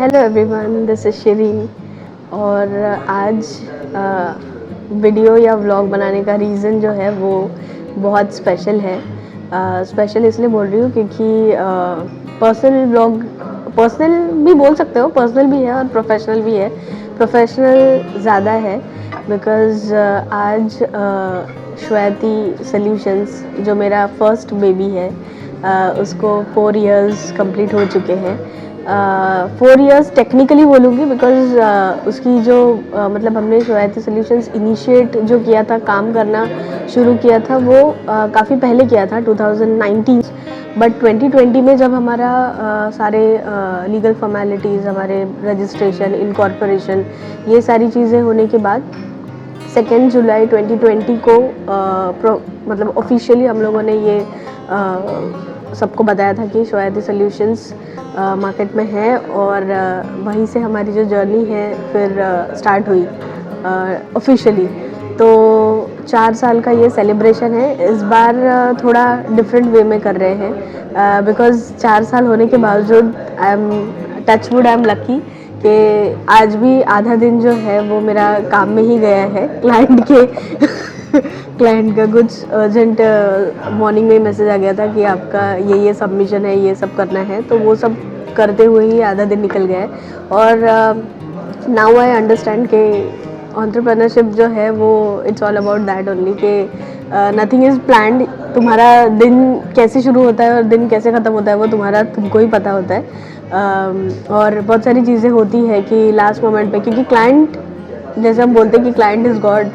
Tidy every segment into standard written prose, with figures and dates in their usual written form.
Hello everyone, this is Shirin. और आज video या व्लॉग बनाने का रीज़न जो है वो बहुत स्पेशल है। स्पेशल इसलिए बोल रही हूँ क्योंकि पर्सनल व्लॉग, पर्सनल भी बोल सकते हो, पर्सनल भी है और प्रोफेशनल भी है। प्रोफेशनल ज़्यादा है बिकॉज़ आज श्वेती सॉल्यूशंस जो मेरा फर्स्ट बेबी है, उसको 4 इयर्स कंप्लीट हो चुके हैं। 4 इयर्स टेक्निकली बोलूँगी बिकॉज़ उसकी जो मतलब हमने श्वेती सॉल्यूशंस इनिशिएट जो किया था, काम करना शुरू किया था, वो काफ़ी पहले किया था 2019। बट 2020 में जब हमारा सारे लीगल फॉर्मेलिटीज़, हमारे रजिस्ट्रेशन, इनकॉर्पोरेशन, ये सारी चीज़ें होने के बाद 2 जुलाई 2020 को मतलब ऑफिशियली हम लोगों ने ये सबको बताया था कि श्वेती सॉल्यूशंस मार्केट में है। और वहीं से हमारी जो जर्नी है फिर स्टार्ट हुई ऑफिशियली। तो 4 साल का ये सेलिब्रेशन है। इस बार थोड़ा डिफरेंट वे में कर रहे हैं बिकॉज़ 4 साल होने के बावजूद I am touchwood, I am lucky कि आज भी आधा दिन जो है वो मेरा काम में ही गया है। क्लाइंट के क्लाइंट का कुछ अर्जेंट मॉर्निंग में मैसेज आ गया था कि आपका ये सबमिशन है, ये सब करना है, तो वो सब करते हुए ही आधा दिन निकल गया है। और नाउ आई अंडरस्टैंड कि एंटरप्रेन्योरशिप जो है वो it's all about that only, कि नथिंग इज़ प्लान्ड। तुम्हारा दिन कैसे शुरू होता है और दिन कैसे ख़त्म होता है वो तुमको ही पता होता है। और बहुत सारी चीज़ें होती है कि लास्ट मोमेंट पे, क्योंकि क्लाइंट, जैसे हम बोलते हैं कि क्लाइंट इज़ गॉड,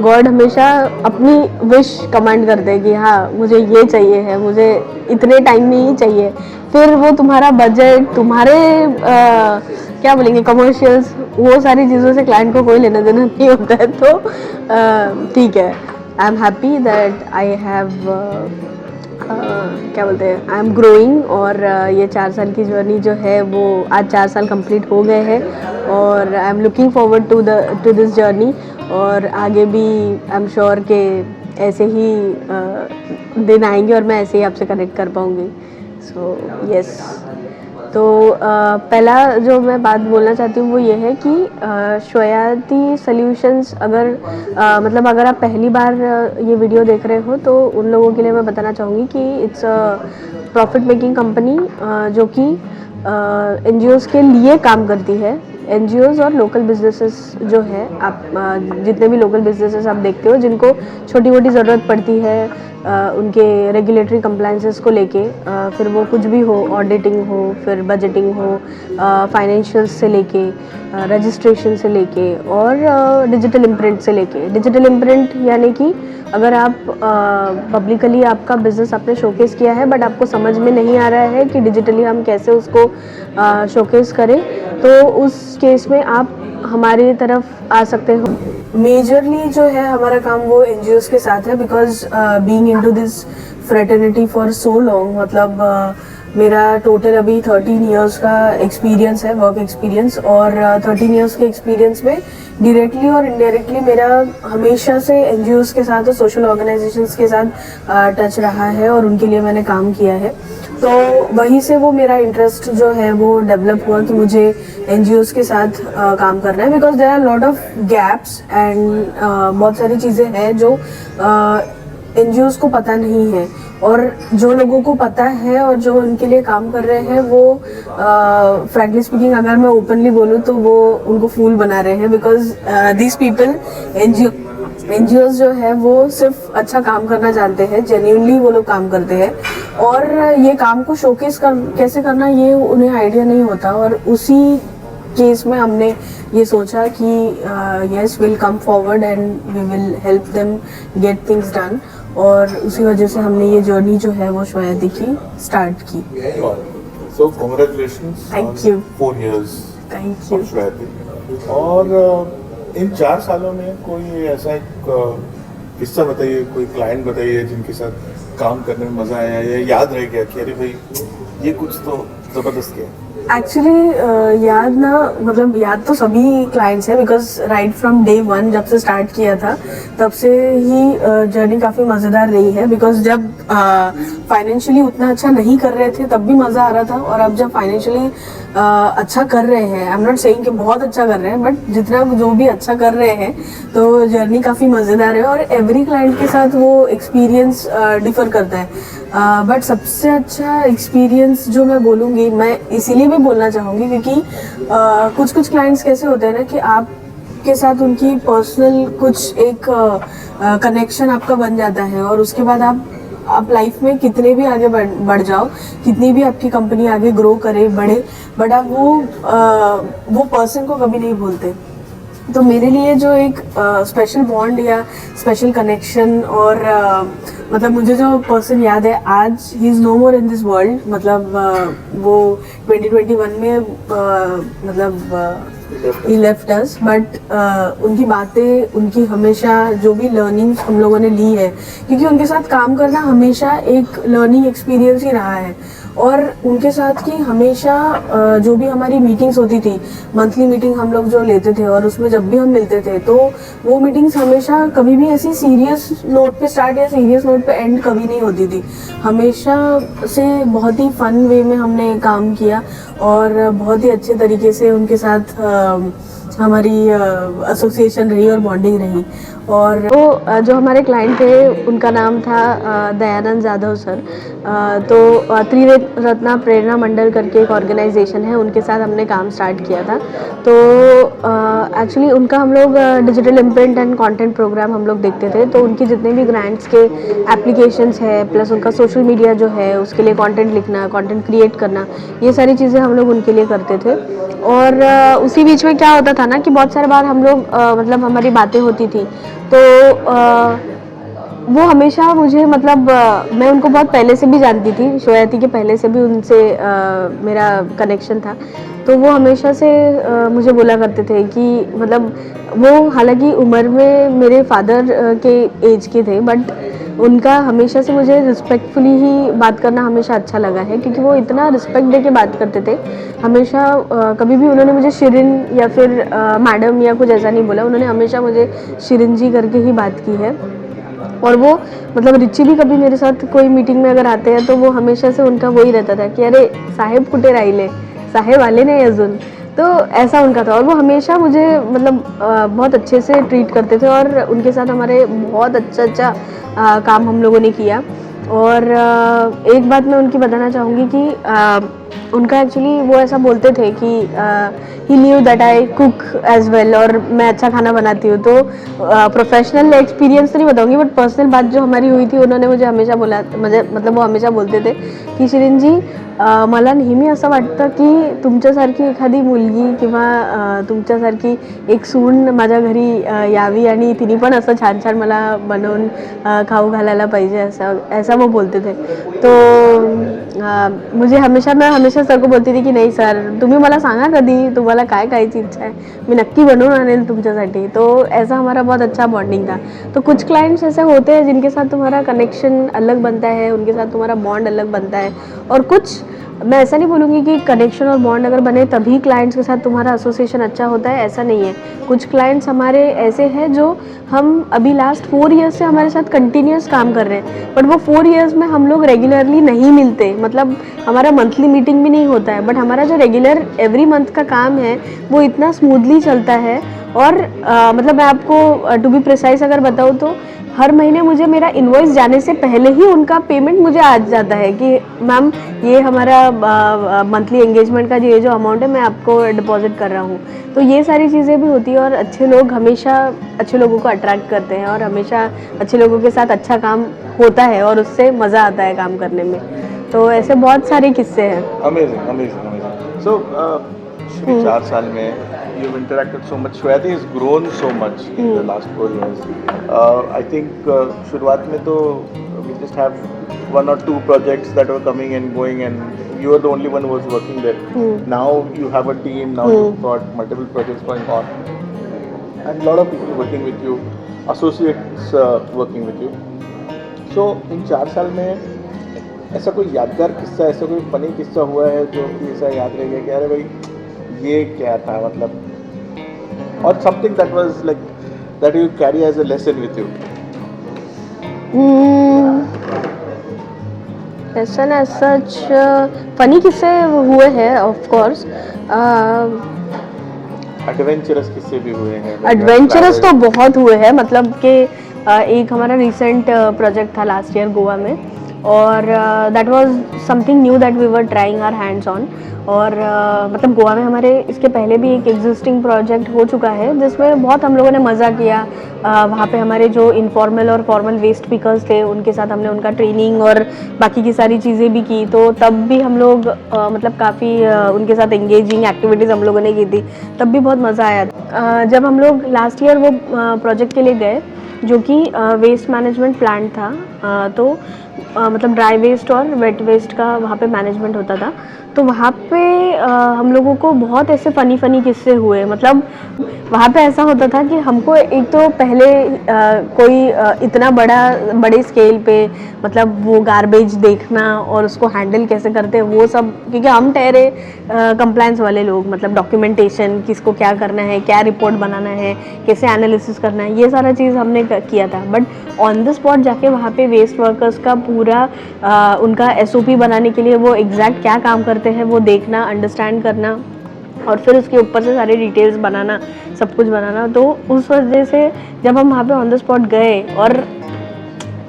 गॉड हमेशा अपनी विश कमांड करते हैं कि हाँ मुझे ये चाहिए है, मुझे इतने टाइम में ही चाहिए। फिर वो तुम्हारा बजट, तुम्हारे क्या बोलेंगे, कमर्शियल्स, वो सारी चीज़ों से क्लाइंट को कोई लेना देना नहीं होता है। तो ठीक है, I am happy that I have क्या बोलते हैं, आई एम ग्रोइंग। और ये 4 साल की जर्नी जो है वो आज 4 साल कंप्लीट हो गए हैं और I am looking forward to this journey. और आगे भी आई एम श्योर कि ऐसे ही दिन आएंगे और मैं ऐसे ही आपसे कनेक्ट कर पाऊँगी। So yes. तो पहला जो मैं बात बोलना चाहती हूँ वो ये है कि श्वेती सॉल्यूशंस, अगर मतलब अगर आप पहली बार ये वीडियो देख रहे हो तो उन लोगों के लिए मैं बताना चाहूँगी कि it's a profit making company जो कि NGOs के लिए काम करती है। NGOs और लोकल बिजनेसेस जो है, आप जितने भी लोकल बिजनेसेस आप देखते हो जिनको छोटी मोटी ज़रूरत पड़ती है उनके रेगुलेटरी कंप्लाइंसेस को लेके, फिर वो कुछ भी हो, ऑडिटिंग हो, फिर बजटिंग हो, फाइनेंशियल्स से लेके, रजिस्ट्रेशन से लेके, और डिजिटल इम्प्रिंट से लेके। डिजिटल इम्प्रिंट यानी कि अगर आप पब्लिकली आपका बिजनेस आपने शोकेस किया है बट आपको समझ में नहीं आ रहा है कि डिजिटली हम कैसे उसको शोकेस करें, तो उस केस में आप हमारी तरफ आ सकते हो। मेजरली जो है हमारा काम वो NGOs के साथ है because being into this fraternity for so long, मतलब मेरा टोटल अभी 13 इयर्स का एक्सपीरियंस है, वर्क एक्सपीरियंस। और 13 इयर्स के एक्सपीरियंस में डायरेक्टली और इनडायरेक्टली मेरा हमेशा से NGOs के साथ और सोशल ऑर्गेनाइजेशंस के साथ टच रहा है और उनके लिए मैंने काम किया है। तो वहीं से वो मेरा इंटरेस्ट जो है वो डेवलप हुआ कि मुझे NGOs के साथ काम करना है because there are lot of gaps and बहुत सारी चीज़ें हैं जो NGOs को पता नहीं है। और जो लोगों को पता है और जो उनके लिए काम कर रहे हैं वो फ्रैंकली स्पीकिंग, अगर मैं ओपनली बोलूँ तो वो उनको फूल बना रहे हैं बिकॉज दिस पीपल, NGOs जो है वो सिर्फ अच्छा काम करना जानते हैं, जेन्युइनली वो लोग काम करते हैं। और ये काम को शोकेस कैसे करना ये उन्हें आइडिया नहीं होता। और उसी केस में हमने ये सोचा कि yes, will come forward and we will help them get things done. और उसी वजह से हमने ये जर्नी जो है वो श्वेती की स्टार्ट की। So congratulations, thank you. 4 years. Thank you. Shweti, और इन 4 सालों में कोई ऐसा एक किस्सा बताइए, कोई क्लाइंट बताइए जिनके साथ काम करने में मजा आया या याद रह गया कि अरे भाई ये कुछ तो जबरदस्त किया। एक्चुअली याद ना, मतलब याद तो सभी क्लाइंट्स हैं, because right from day one जब से स्टार्ट किया था तब से ही जर्नी काफ़ी मज़ेदार रही है। बिकॉज जब फाइनेंशियली उतना अच्छा नहीं कर रहे थे तब भी मज़ा आ रहा था, और अब जब फाइनेंशियली अच्छा कर रहे हैं, आई एम नॉट सेइंग कि बहुत अच्छा कर रहे हैं, बट जितना जो भी अच्छा कर रहे हैं तो जर्नी काफ़ी मज़ेदार है। और एवरी क्लाइंट के साथ वो एक्सपीरियंस डिफ़र करता है। बट सबसे अच्छा एक्सपीरियंस जो मैं बोलूँगी, मैं इसीलिए भी बोलना चाहूँगी क्योंकि कुछ कुछ क्लाइंट्स कैसे होते हैं ना कि आप के साथ उनकी पर्सनल कुछ एक कनेक्शन आपका बन जाता है, और उसके बाद आप लाइफ में कितने भी आगे बढ़ जाओ, कितनी भी आपकी कंपनी आगे ग्रो करे, बढ़े, बट आप वो पर्सन को कभी नहीं भूलते। तो मेरे लिए जो एक स्पेशल बॉन्ड या स्पेशल कनेक्शन, और मतलब मुझे जो पर्सन याद है आज, he is no more in this world, मतलब वो 2021 में मतलब ही लेफ्ट अस, बट उनकी बातें, उनकी हमेशा जो भी लर्निंग्स हम लोगों ने ली है, क्योंकि उनके साथ काम करना हमेशा एक लर्निंग एक्सपीरियंस ही रहा है। और उनके साथ की हमेशा जो भी हमारी मीटिंग्स होती थी, मंथली मीटिंग हम लोग जो लेते थे, और उसमें जब भी हम मिलते थे तो वो मीटिंग्स हमेशा कभी भी ऐसी सीरियस नोट पे स्टार्ट या सीरियस नोट पे एंड कभी नहीं होती थी। हमेशा से बहुत ही फन वे में हमने काम किया, और बहुत ही अच्छे तरीके से उनके साथ हमारी एसोसिएशन रही और बॉन्डिंग रही। और वो जो हमारे क्लाइंट थे उनका नाम था दयानंद जाधव सर। तो त्रिरत्ना प्रेरणा मंडल करके एक ऑर्गेनाइजेशन है, उनके साथ हमने काम स्टार्ट किया था। तो एक्चुअली उनका हम लोग digital imprint and content program हम लोग देखते थे। तो उनके जितने भी ग्रांट्स के एप्लीकेशंस है, प्लस उनका सोशल मीडिया जो है उसके लिए कंटेंट लिखना, कंटेंट क्रिएट करना, ये सारी चीज़ें हम लोग उनके लिए करते थे। और उसी बीच में क्या होता था ना कि बहुत सारे बार हम लोग मतलब हमारी बातें होती थी, तो वो हमेशा मुझे, मतलब मैं उनको बहुत पहले से भी जानती थी, शोयाती के पहले से भी उनसे मेरा कनेक्शन था। तो वो हमेशा से मुझे बोला करते थे कि मतलब वो हालांकि उम्र में मेरे फादर के एज के थे, बट उनका हमेशा से मुझे रिस्पेक्टफुली ही बात करना हमेशा अच्छा लगा है, क्योंकि वो इतना रिस्पेक्ट दे के बात करते थे हमेशा। कभी भी उन्होंने मुझे शिरिन या फिर मैडम या कुछ ऐसा नहीं बोला, उन्होंने हमेशा मुझे शिरिन जी करके ही बात की है। और वो मतलब रिची भी कभी मेरे साथ कोई मीटिंग में अगर आते हैं तो वो हमेशा से उनका वही रहता था कि अरे साहेब कुठे राहिले, साहेब आले नहीं अजून, तो ऐसा उनका था। और वो हमेशा मुझे मतलब बहुत अच्छे से ट्रीट करते थे, और उनके साथ हमारे बहुत अच्छा काम हम लोगों ने किया। और एक बात मैं उनकी बताना चाहूँगी कि उनका एक्चुअली वो ऐसा बोलते थे कि he knew that I cook as well, और मैं अच्छा खाना बनाती हूँ। तो प्रोफेशनल एक्सपीरियंस तो नहीं बताऊँगी, बट पर्सनल बात जो हमारी हुई थी, उन्होंने मुझे हमेशा बोला, मुझे मतलब वो हमेशा बोलते थे की शिरीन जी मला नेहमी असं वाटतं की तुमच्यासारखी एखादी मुलगी किंवा तुमच्यासारखी एक सून माझ्या घरी यावी आणि तिने पण असं छान छान मला बनवून खाऊ घालायला पाहिजे, ऐसा वो बोलते थे। तो मुझे मैं हमेशा सर को बोलती थी की नाही सर तुम्ही मला सांगा कधी तुम्हाला काय खायची इच्छा है, मी नक्की बनवून आणेल तुमच्यासाठी। तो ऐसा हमारा बहुत अच्छा बॉन्डिंग था। तो कुछ क्लाइंट्स ऐसे होते हैं जिनके साथ तुम्हारा कनेक्शन अलग बनता है, उनके साथ तुम्हारा बॉन्ड अलग बनता है, और कुछ, मैं ऐसा नहीं बोलूँगी कि कनेक्शन और बॉन्ड अगर बने तभी क्लाइंट्स के साथ तुम्हारा एसोसिएशन अच्छा होता है, ऐसा नहीं है। कुछ क्लाइंट्स हमारे ऐसे हैं जो हम अभी लास्ट 4 ईयर्स से हमारे साथ कंटिन्यूस काम कर रहे हैं, बट वो 4 ईयर्स में हम लोग रेगुलरली नहीं मिलते, मतलब हमारा मंथली मीटिंग भी नहीं होता है, बट हमारा जो रेगुलर एवरी मंथ का काम है वो इतना स्मूथली चलता है। और मतलब मैं आपको टू बी प्रिसाइज अगर बताऊँ तो हर महीने मुझे मेरा इनवॉइस जाने से पहले ही उनका पेमेंट मुझे आ जाता है कि मैम ये हमारा मंथली एंगेजमेंट का ये जो अमाउंट है मैं आपको डिपॉजिट कर रहा हूँ। तो ये सारी चीज़ें भी होती है, और अच्छे लोग हमेशा अच्छे लोगों को अट्रैक्ट करते हैं, और हमेशा अच्छे लोगों के साथ अच्छा काम होता है, और उससे मज़ा आता है काम करने में। तो ऐसे बहुत सारे किस्से हैं। Amazing amazing amazing. So Shri 4 साल में you've interacted so much. Swati has grown so much in the last 4 years. I think शुरुआत में तो we just have 1 or 2 projects that were coming and going, and you were the only one who was working there. Now you have a team. Now you've got multiple projects going on, and a lot of people working with you, associates working with you. So in 4 साल में ऐसा कोई यादगार किस्सा, ऐसा कोई funny किस्सा हुआ है जो कि ऐसा याद रह गया कि अरे भाई ये क्या था मतलब, और something that was like that you carry as a lesson with you? Lesson as such funny किस्से हुए हैं ऑफ कोर्स. एडवेंचरस किस्से भी हुए हैं? एडवेंचरस तो बहुत हुए हैं, मतलब कि एक हमारा रिसेंट प्रोजेक्ट था लास्ट ईयर गोवा में, और that was something new that we were trying our hands on. और मतलब गोवा में हमारे इसके पहले भी एक एग्जिस्टिंग प्रोजेक्ट हो चुका है जिसमें बहुत हम लोगों ने मज़ा किया. वहाँ पे हमारे जो इनफॉर्मल और फॉर्मल वेस्ट पिकर्स थे उनके साथ हमने उनका ट्रेनिंग और बाकी की सारी चीज़ें भी की, तो तब भी हम लोग मतलब काफ़ी उनके साथ एंगेजिंग एक्टिविटीज़ हम लोगों ने की थी, तब भी बहुत मज़ा आया. जब हम लोग लास्ट ईयर वो प्रोजेक्ट के लिए गए जो कि वेस्ट मैनेजमेंट प्लांट था, तो मतलब ड्राई वेस्ट और वेट वेस्ट का वहाँ पे मैनेजमेंट होता था, तो वहाँ पे हम लोगों को बहुत ऐसे फ़नी किस्से हुए. मतलब वहाँ पे ऐसा होता था कि हमको एक तो पहले कोई इतना बड़े स्केल पे मतलब वो गार्बेज देखना और उसको हैंडल कैसे करते हैं वो सब, क्योंकि हम ठहरे कंप्लायंस वाले लोग, मतलब डॉक्यूमेंटेशन किसको क्या करना है, क्या रिपोर्ट बनाना है, कैसे एनालिसिस करना है, ये सारा चीज़ हमने किया था. बट ऑन द स्पॉट जाके वहाँ पे वेस्ट वर्कर्स का पूरा उनका SOP बनाने के लिए वो एग्जैक्ट क्या काम करते हैं वो देखना, अंडरस्टैंड करना और फिर उसके ऊपर से सारे डिटेल्स बनाना, सब कुछ बनाना. तो उस वजह से जब हम वहाँ पे ऑन द स्पॉट गए, और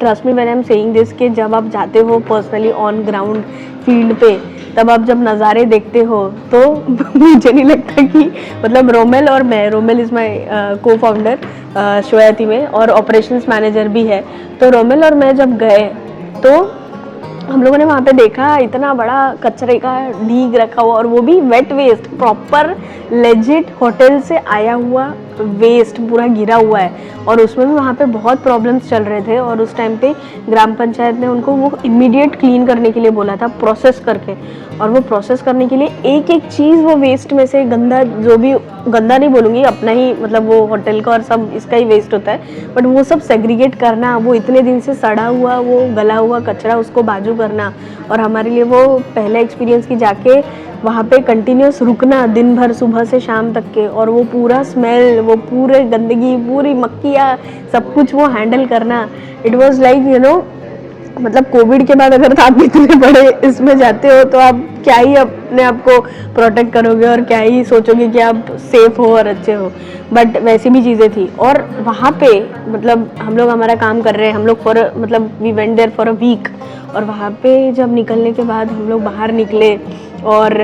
trust me when I am saying this, कि जब आप जाते हो पर्सनली ऑन ग्राउंड फील्ड पे, तब आप जब नज़ारे देखते हो तो मुझे नहीं लगता कि मतलब रोमेल इज़ माई को फाउंडर श्वेती में, और ऑपरेशंस मैनेजर भी है, तो रोमेल और मैं जब गए तो हम लोगों ने वहाँ पे देखा इतना बड़ा कचरे का ढीग रखा हुआ, और वो भी wet waste, proper legit hotel से आया हुआ वेस्ट पूरा गिरा हुआ है. और उसमें भी वहाँ पे बहुत प्रॉब्लम्स चल रहे थे, और उस टाइम पे ग्राम पंचायत ने उनको वो इमीडिएट क्लीन करने के लिए बोला था, प्रोसेस करके. और वो प्रोसेस करने के लिए एक एक चीज़ वो वेस्ट में से गंदा, जो भी गंदा नहीं बोलूँगी, अपना ही मतलब वो होटल का और सब इसका ही वेस्ट होता है, बट वो सब सेग्रीगेट करना, वो इतने दिन से सड़ा हुआ वो गला हुआ कचरा उसको बाजू करना. और हमारे लिए वो पहला एक्सपीरियंस कि जाके वहाँ पे कंटिन्यूस रुकना दिन भर सुबह से शाम तक के, और वो पूरा स्मेल, वो पूरे गंदगी, पूरी मक्खियाँ, सब कुछ वो हैंडल करना. It was like you know, मतलब कोविड के बाद अगर आप इतने बड़े इसमें जाते हो तो आप क्या ही अपने आप को प्रोटेक्ट करोगे और क्या ही सोचोगे कि आप सेफ हो और अच्छे हो. बट वैसी भी चीज़ें थी. और वहाँ पे मतलब हम लोग हमारा काम कर रहे हैं, हम लोग मतलब we went there for a week, और वहाँ पे जब निकलने के बाद हम लोग बाहर निकले, और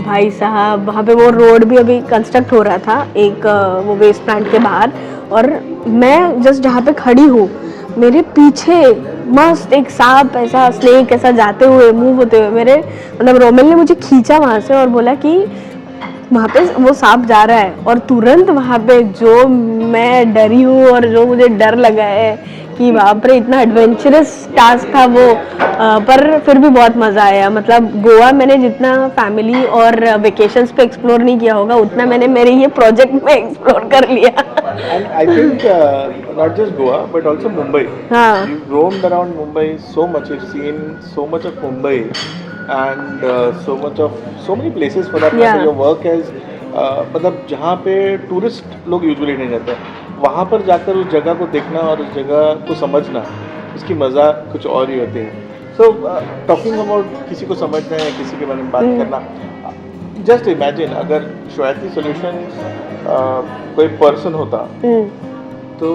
भाई साहब वहाँ पे वो रोड भी अभी कंस्ट्रक्ट हो रहा था एक वो वेस्ट प्लांट के बाहर, और मैं जस्ट जहाँ पे खड़ी हूँ मेरे पीछे मस्त एक सांप, ऐसा स्नेक ऐसा जाते हुए मूव होते हुए, मेरे मतलब रोमेल ने मुझे खींचा वहाँ से और बोला कि वहाँ पे वो सांप जा रहा है. और तुरंत वहाँ पे जो मैं डरी हूँ और जो मुझे डर लगा है कि बाप रे, इतना एडवेंचरस टास्क था वो, पर फिर भी बहुत मज़ा आया. मतलब गोवा मैंने जितना फैमिली और वेकेशंस पे एक्सप्लोर नहीं किया होगा उतना मैंने मेरे ये प्रोजेक्ट में एक्सप्लोर कर लिया. And I think not just Goa but also Mumbai. हाँ. You've roamed around Mumbai so much. You've seen so much of Mumbai and so many places for that matter. Yeah. Your work has मतलब जहाँ पे tourist लोग usually नहीं जाते, वहाँ पर जाकर उस जगह को देखना और उस जगह को समझना, उसकी मज़ा कुछ और ही होती है. सो टॉकिंग अबाउट किसी को समझना है, किसी के बारे में बात करना, जस्ट इमेजिन अगर श्वेती सॉल्यूशन कोई पर्सन होता तो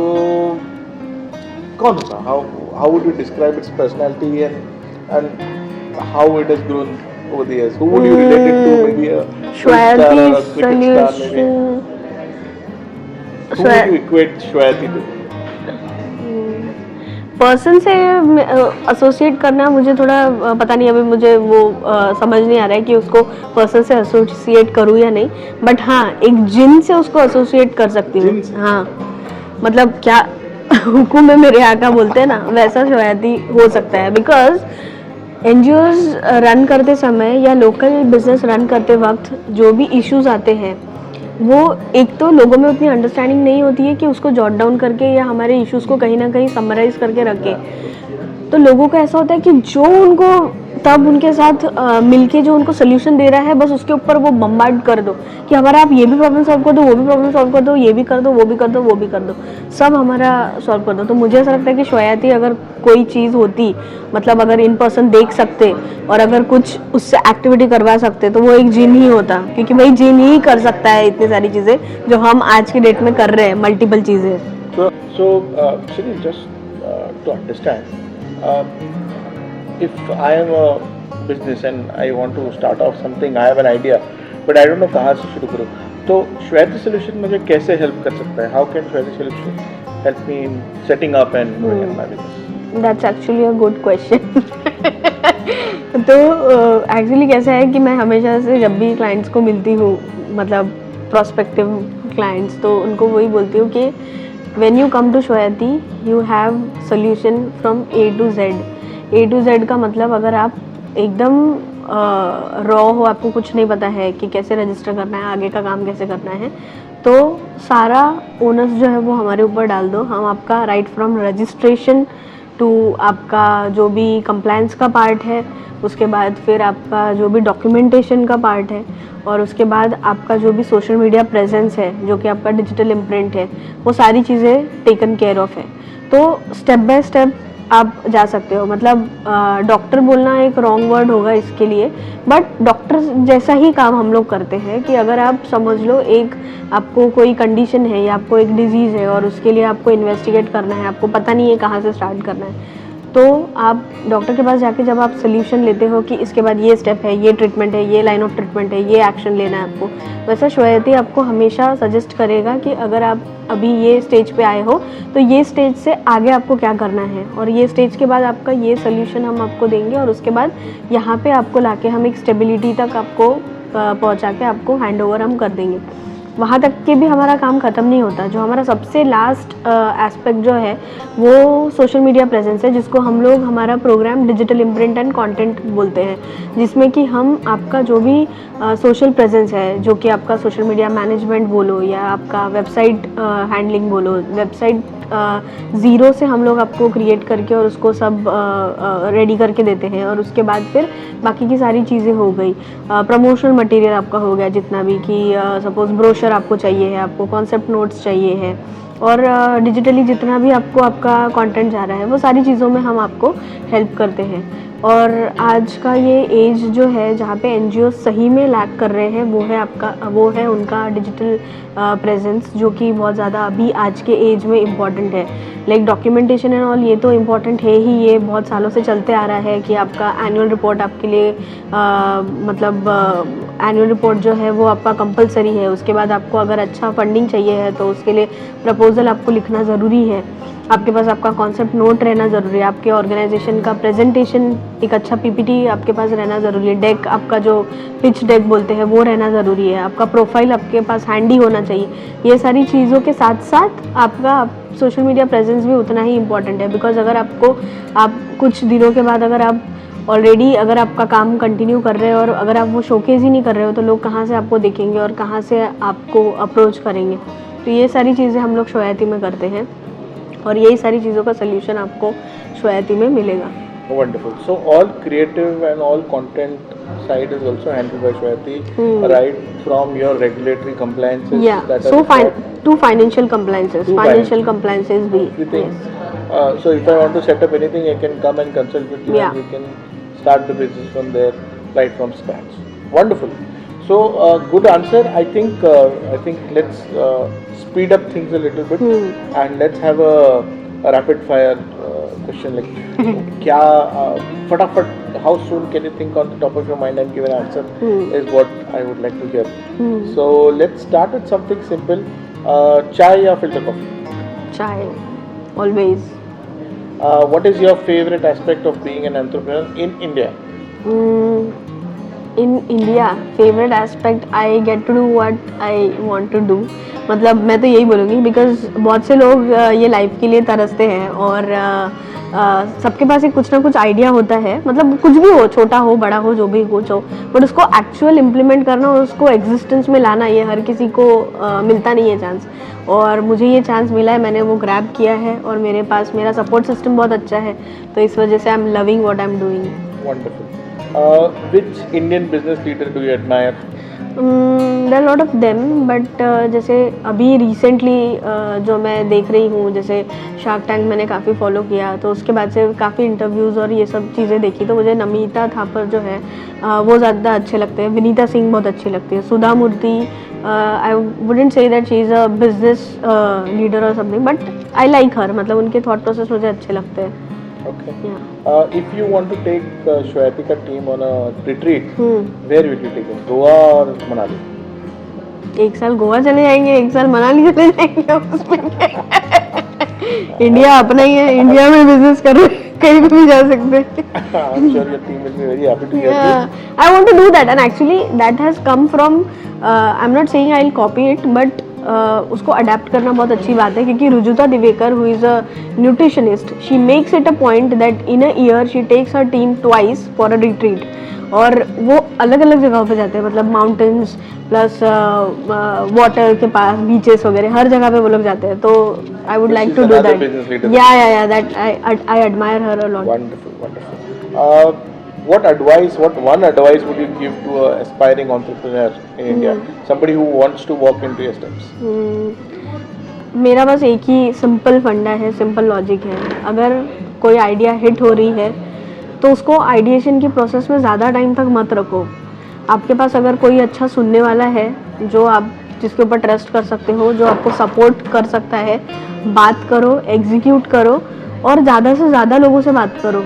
कौन होता? How would you describe it's personality and how it has grown over the years? Who would you relate it to? Maybe a Shweti star or a cricket star maybe. Who would you equate Shweti to? Person से associate करना मुझे थोड़ा पता नहीं, अभी मुझे वो समझ नहीं आ रहा है कि उसको पर्सन से एसोसिएट करूँ या नहीं. बट हाँ, एक जिन से उसको एसोसिएट कर सकती हूँ. हाँ, मतलब क्या हुकुम है मेरे आका बोलते हैं ना, वैसा श्वेती हो सकता है. बिकॉज NGOs रन करते समय या लोकल बिजनेस रन करते वक्त जो भी इश्यूज आते हैं वो एक तो लोगों में उतनी अंडरस्टैंडिंग नहीं होती है कि उसको जॉट डाउन करके या हमारे इश्यूज़ को कहीं ना कहीं समराइज़ करके रखें। तो लोगों को ऐसा होता है कि जो उनको तब उनके साथ मिलके जो उनको सोल्यूशन दे रहा है बस उसके ऊपर वो बम्बार्ड कर दो कि हमारा आप ये भी प्रॉब्लम सॉल्व कर दो, वो भी प्रॉब्लम सॉल्व कर दो, ये भी कर दो, वो भी कर दो, वो भी कर दो, सब हमारा सॉल्व कर दो। तो मुझे ऐसा लगता है कि श्वेयाती अगर कोई चीज़ होती, मतलब अगर इन पर्सन देख सकते और अगर कुछ उससे एक्टिविटी करवा सकते तो वो एक जिन ही होता, क्योंकि भाई जिन ही कर सकता है इतनी सारी चीज़ें जो हम आज की डेट में कर रहे हैं, मल्टीपल चीज़ें। Shri, just to understand, if I am a business and I want to start off something, I have an idea, but I don't know कहाँ से शुरू करूँ, तो श्वेती सॉल्यूशन मुझे कैसे हेल्प कर सकता है? How can Shweti solution help me in setting up and growing my business? That's actually a good question. तो एक्चुअली कैसा है कि मैं हमेशा से जब भी क्लाइंट्स को मिलती हूँ, मतलब प्रोस्पेक्टिव क्लाइंट्स, तो उनको वही बोलती हूँ कि when you come to Shweyati you have solution from A to Z। A to Z का मतलब अगर आप एकदम रॉ हो, आपको कुछ नहीं पता है कि कैसे रजिस्टर करना है, आगे का काम कैसे करना है, तो सारा ओनर्स जो है वो हमारे ऊपर डाल दो। हम आपका राइट फ्रॉम रजिस्ट्रेशन टू आपका जो भी कंप्लायंस का पार्ट है, उसके बाद फिर आपका जो भी डॉक्यूमेंटेशन का पार्ट है, और उसके बाद आपका जो भी सोशल मीडिया प्रेजेंस है, जो कि आपका डिजिटल इम्प्रिंट है, वो सारी चीज़ें टेकन केयर ऑफ है। तो स्टेप बाय स्टेप आप जा सकते हो। मतलब डॉक्टर बोलना एक रॉन्ग वर्ड होगा इसके लिए, बट डॉक्टर जैसा ही काम हम लोग करते हैं कि अगर आप समझ लो एक आपको कोई कंडीशन है या आपको एक डिजीज़ है और उसके लिए आपको इन्वेस्टिगेट करना है, आपको पता नहीं है कहाँ से स्टार्ट करना है, तो आप डॉक्टर के पास जाके जब आप सोल्यूशन लेते हो कि इसके बाद ये स्टेप है, ये ट्रीटमेंट है, ये लाइन ऑफ ट्रीटमेंट है, ये एक्शन लेना है आपको, वैसा श्वेयाती आपको हमेशा सजेस्ट करेगा कि अगर आप अभी ये स्टेज पे आए हो तो ये स्टेज से आगे आपको क्या करना है, और ये स्टेज के बाद आपका ये सोल्यूशन हम आपको देंगे, और उसके बाद यहाँ पे आपको लाके हम एक स्टेबिलिटी तक आपको पहुँचा के आपको हैंड ओवर हम कर देंगे। वहाँ तक के भी हमारा काम ख़त्म नहीं होता। जो हमारा सबसे लास्ट एस्पेक्ट जो है वो सोशल मीडिया प्रेजेंस है, जिसको हम लोग हमारा program digital imprint and content बोलते हैं, जिसमें कि हम आपका जो भी सोशल प्रेजेंस है, जो कि आपका सोशल मीडिया मैनेजमेंट बोलो या आपका वेबसाइट हैंडलिंग बोलो, वेबसाइट ज़ीरो से हम लोग आपको क्रिएट करके और उसको सब रेडी करके देते हैं, और उसके बाद फिर बाकी की सारी चीज़ें हो गई। प्रमोशनल मटेरियल आपका हो गया जितना भी, कि सपोज़ ब्रोशर आपको चाहिए है, आपको कॉन्सेप्ट नोट्स चाहिए है, और डिजिटली जितना भी आपको आपका कंटेंट जा रहा है, वो सारी चीज़ों में हम आपको हेल्प करते हैं। और आज का ये एज जो है जहाँ पे एनजीओ सही में लैक कर रहे हैं, वो है उनका डिजिटल प्रेजेंस, जो कि बहुत ज़्यादा अभी आज के एज में इम्पॉर्टेंट है। लाइक डॉक्यूमेंटेशन एंड ऑल, ये तो इम्पॉर्टेंट है ही, ये बहुत सालों से चलते आ रहा है कि आपका एनुअल रिपोर्ट आपके लिए मतलब एनुअल रिपोर्ट जो है वो आपका कंपलसरी है। उसके बाद आपको अगर अच्छा फंडिंग चाहिए है तो उसके लिए प्रपोजल आपको लिखना ज़रूरी है, आपके पास आपका कॉन्सेप्ट नोट रहना ज़रूरी है, आपके ऑर्गेनाइजेशन का प्रेजेंटेशन एक अच्छा पीपीटी आपके पास रहना ज़रूरी है, डेक आपका जो पिच डेक बोलते हैं वो रहना ज़रूरी है, आपका प्रोफाइल आपके पास हैंडी होना चाहिए। ये सारी चीज़ों के साथ साथ आपका सोशल मीडिया प्रेजेंस भी उतना ही इम्पॉर्टेंट है, बिकॉज अगर आप कुछ दिनों के बाद अगर आप ऑलरेडी अगर आपका काम कंटिन्यू कर रहे हो और अगर आप वो शोकेस ही नहीं कर रहे हो, तो लोग कहाँ से आपको देखेंगे और कहाँ से आपको अप्रोच करेंगे। तो ये सारी चीज़ें हम लोग श्वेयाती में करते हैं, और यही सारी चीज़ों का सोल्यूशन आपको श्वेयाती में मिलेगा। Wonderful. So all creative and all content side is also handled by Shweti, right from your regulatory compliances. Yeah. That So are to financial compliances. To Financial compliances भी. everything. Yes. So if I want to set up anything, I can come and consult with you, Yeah. and we can start the business from there, right from scratch. Wonderful. So good answer. I think let's speed up things a little bit, and let's have a rapid fire question, like क्या फटाफट, how soon can you think on the top of your mind and give an answer, is what I would like to hear. So let's start with something simple. Chai या filter coffee? Chai. Always. What is your favorite aspect of being an entrepreneur in India? In India favourite aspect, I get to do what I want to do. मतलब मैं तो यही बोलूँगी because बहुत से लोग ये लाइफ के लिए तरसते हैं और सबके पास एक कुछ ना कुछ आइडिया होता है, मतलब कुछ भी हो, छोटा हो बड़ा हो जो भी हो जो, बट उसको एक्चुअल इम्प्लीमेंट करना और उसको एग्जिस्टेंस में लाना ये हर किसी को मिलता नहीं है चांस। और मुझे ये चांस मिला है, मैंने वो ग्रैब किया है और मेरे पास मेरा सपोर्ट सिस्टम बहुत अच्छा है, तो इस वजह से I am loving what I am doing. Wonderful. Which Indian business leader do you admire? There are lot of them, but जैसे अभी रिसेंटली जो मैं देख रही हूँ, जैसे शार्क टैंक मैंने काफ़ी फॉलो किया, तो उसके बाद से काफ़ी इंटरव्यूज़ और ये सब चीज़ें देखी, तो मुझे नमिता थापर जो है वो ज़्यादा अच्छे लगते हैं। विनीता सिंह बहुत अच्छी लगती है। Sudha Murthy, I wouldn't say that she is a business leader or something, but I like her, मतलब उनके थॉट प्रोसेस मुझे अच्छे लगते हैं। Okay. If you want to take Shwetika team on a retreat, where will you take them? Goa or Manali? एक साल गोवा चले जाएंगे, एक साल मनाली चले जाएंगे, उसमें इंडिया अपना ही है, इंडिया में बिजनेस करो, कहीं भी जा सकते हैं। I'm sure your team will be very happy to hear this. I want to do that and actually that has come from I'm not saying I'll copy it, but उसको adapt करना बहुत अच्छी बात है, क्योंकि Rujuta Diwekar who is a nutritionist, she makes it a point that in a year she takes her team twice for a retreat, और वो अलग अलग जगहों पे जाते हैं, मतलब माउंटेन्स प्लस वाटर के पास बीचेस वगैरह हर जगह पे वो लोग जाते हैं, तो I would like to do that. या that I admire her a lot. Wonderful, wonderful. What one advice would you give to an aspiring entrepreneur in India? Somebody who wants to walk into your steps. मेरा बस एक ही simple फंडा है, simple logic है, अगर कोई idea hit हो रही है तो उसको आइडिएशन की प्रोसेस में ज़्यादा टाइम तक मत रखो। आपके पास अगर कोई अच्छा सुनने वाला है, जो आप जिसके ऊपर ट्रस्ट कर सकते हो, जो आपको सपोर्ट कर सकता है, बात करो, एग्जीक्यूट करो और ज़्यादा से ज़्यादा लोगों से बात करो,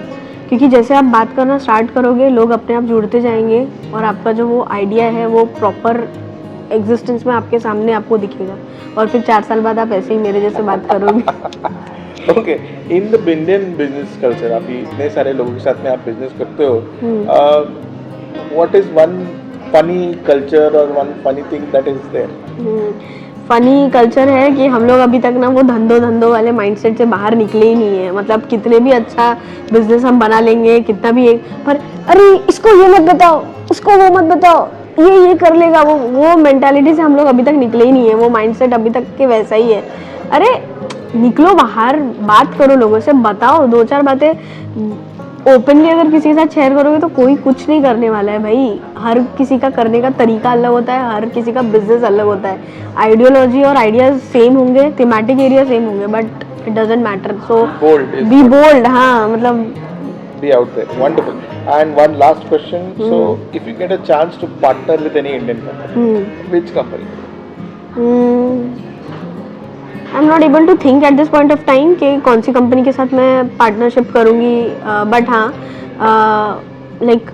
क्योंकि जैसे आप बात करना स्टार्ट करोगे लोग अपने आप जुड़ते जाएंगे और आपका जो वो आइडिया है वो प्रॉपर एग्जिस्टेंस में आपके सामने आपको दिखेगा, और फिर 4 साल बाद आप ऐसे ही मेरे जैसे बात करोगे। Okay, in the Indian business culture, आप इतने सारे लोगों के साथ में आप बिजनेस करते हो, what is one funny culture or one funny thing that is there? Funny culture है कि हम लोग अभी तक ना वो धंधों वाले माइंडसेट से बाहर निकले ही नहीं है, मतलब कितने भी अच्छा बिजनेस हम बना लेंगे, कितना भी एक पर अरे इसको ये मत बताओ, उसको वो मत बताओ, ये कर लेगा, वो मेंटालिटी से हम लोग अभी तक निकले ही नहीं है, वो माइंडसेट अभी तक के वैसा ही है। अरे निकलो बाहर, बात करो लोगों से, बताओ 2-4 बातें ओपनली, अगर किसी के साथ शेयर करोगे तो कोई कुछ नहीं करने वाला है भाई। हर किसी का करने का तरीका अलग होता है, हर किसी का बिजनेस अलग होता है, आइडियोलॉजी और आइडियाज सेम होंगे, थीमेटिक एरिया सेम होंगे, but it doesn't matter, so be bold. हाँ, मतलब be out there. Wonderful. And one last question. So if you get a chance to partner with any Indian company, which company? I am not able to think at this point of time कि कौन सी company के साथ मैं partnership करूँगी, but हाँ, like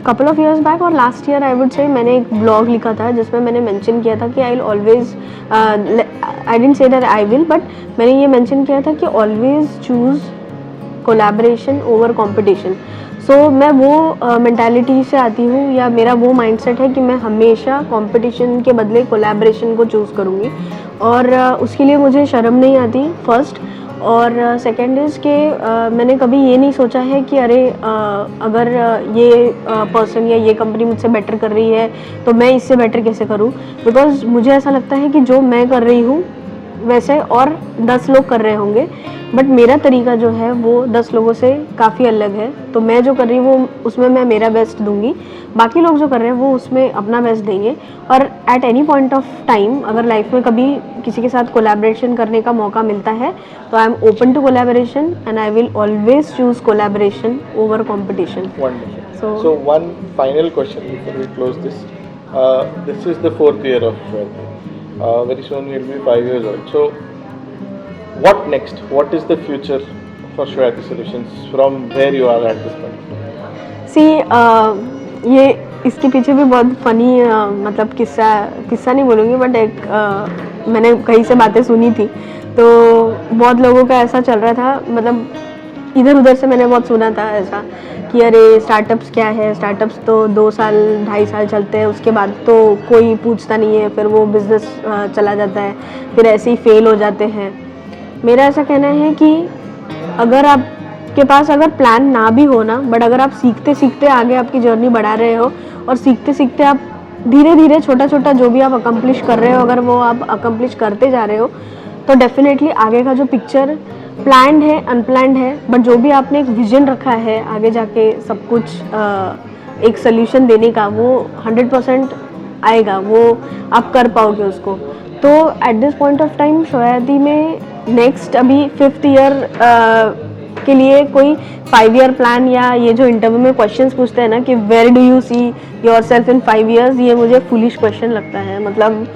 couple of years back और last year I would say मैंने एक ब्लॉग लिखा था जिसमें मैंने मेंशन किया था कि I will always, I didn't say that I will, but मैंने ये मेंशन किया था कि always choose collaboration over competition. So मैं वो मेंटालिटी से आती हूँ, या मेरा वो माइंडसेट है कि मैं हमेशा कंपटीशन के बदले कोलैबोरेशन को चूज़ करूँगी, और उसके लिए मुझे शर्म नहीं आती, फर्स्ट। और सेकंड इज़ कि मैंने कभी ये नहीं सोचा है कि अरे अगर ये पर्सन या ये कंपनी मुझसे बेटर कर रही है तो मैं इससे बेटर कैसे करूँ, बिकॉज मुझे ऐसा लगता है कि जो मैं कर रही हूँ वैसे और 10 लोग कर रहे होंगे, बट मेरा तरीका जो है वो 10 लोगों से काफ़ी अलग है, तो मैं जो कर रही हूँ वो उसमें मैं मेरा बेस्ट दूंगी, बाकी लोग जो कर रहे हैं वो उसमें अपना बेस्ट देंगे। और at any point of time अगर लाइफ में कभी किसी के साथ कोलैबोरेशन करने का मौका मिलता है तो I am open to collaboration and I will always choose collaboration over competition. So one final question before we close this. This is the 4th year of Shweta. Very soon we'll be 5 years old. So what next? What is the future for Shweta Solutions from where you are at this point? सी ये इसके पीछे भी बहुत funny मतलब किस्सा नहीं बोलूँगी, but एक मैंने कहीं से बातें सुनी थी, तो बहुत लोगों का ऐसा चल रहा था, मतलब इधर उधर से मैंने बहुत सुना था ऐसा कि अरे स्टार्टअप्स क्या है, स्टार्टअप्स तो 2 साल 2.5 साल चलते हैं, उसके बाद तो कोई पूछता नहीं है, फिर वो बिज़नेस चला जाता है, फिर ऐसे ही फेल हो जाते हैं। मेरा ऐसा कहना है कि अगर आपके पास अगर प्लान ना भी हो ना, बट अगर आप सीखते सीखते आगे आपकी जर्नी बढ़ा रहे हो और सीखते सीखते आप धीरे धीरे छोटा छोटा जो भी आप अकम्प्लिश कर रहे हो, अगर वो आप अकम्प्लिश करते जा रहे हो, तो डेफिनेटली आगे का जो पिक्चर प्लान्ड है, अनप्लान्ड है, बट जो भी आपने एक विजन रखा है आगे जाके सब कुछ एक सोल्यूशन देने का, वो 100% आएगा, वो आप कर पाओगे उसको। तो at this point of time Shweyati में नेक्स्ट अभी 5th ईयर के लिए कोई 5 ईयर प्लान, या ये जो इंटरव्यू में क्वेश्चंस पूछते हैं ना कि where do you see yourself in 5 years, ये मुझे फुलिश क्वेश्चन लगता है। मतलब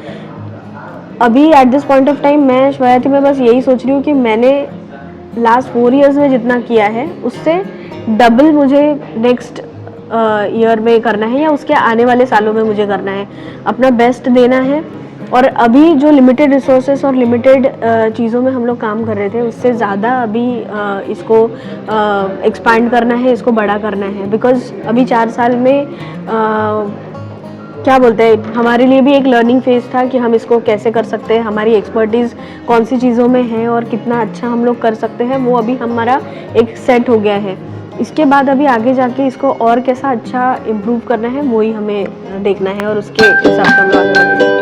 अभी at this point of time मैं शोयादी में बस यही सोच रही हूँ कि मैंने लास्ट 4 ईयर्स में जितना किया है उससे डबल मुझे नेक्स्ट ईयर में करना है, या उसके आने वाले सालों में मुझे करना है, अपना बेस्ट देना है। और अभी जो लिमिटेड रिसोर्सेस और लिमिटेड चीज़ों में हम लोग काम कर रहे थे, उससे ज़्यादा अभी इसको एक्सपांड करना है, इसको बड़ा करना है। बिकॉज अभी 4 साल में क्या बोलते हैं, हमारे लिए भी एक लर्निंग फेज था कि हम इसको कैसे कर सकते हैं, हमारी एक्सपर्टीज़ कौन सी चीज़ों में है और कितना अच्छा हम लोग कर सकते हैं, वो अभी हमारा एक सेट हो गया है। इसके बाद अभी आगे जाके इसको और कैसा अच्छा इम्प्रूव करना है, वही हमें देखना है और उसके हिसाब से हम लोग आगे बढ़ेंगे।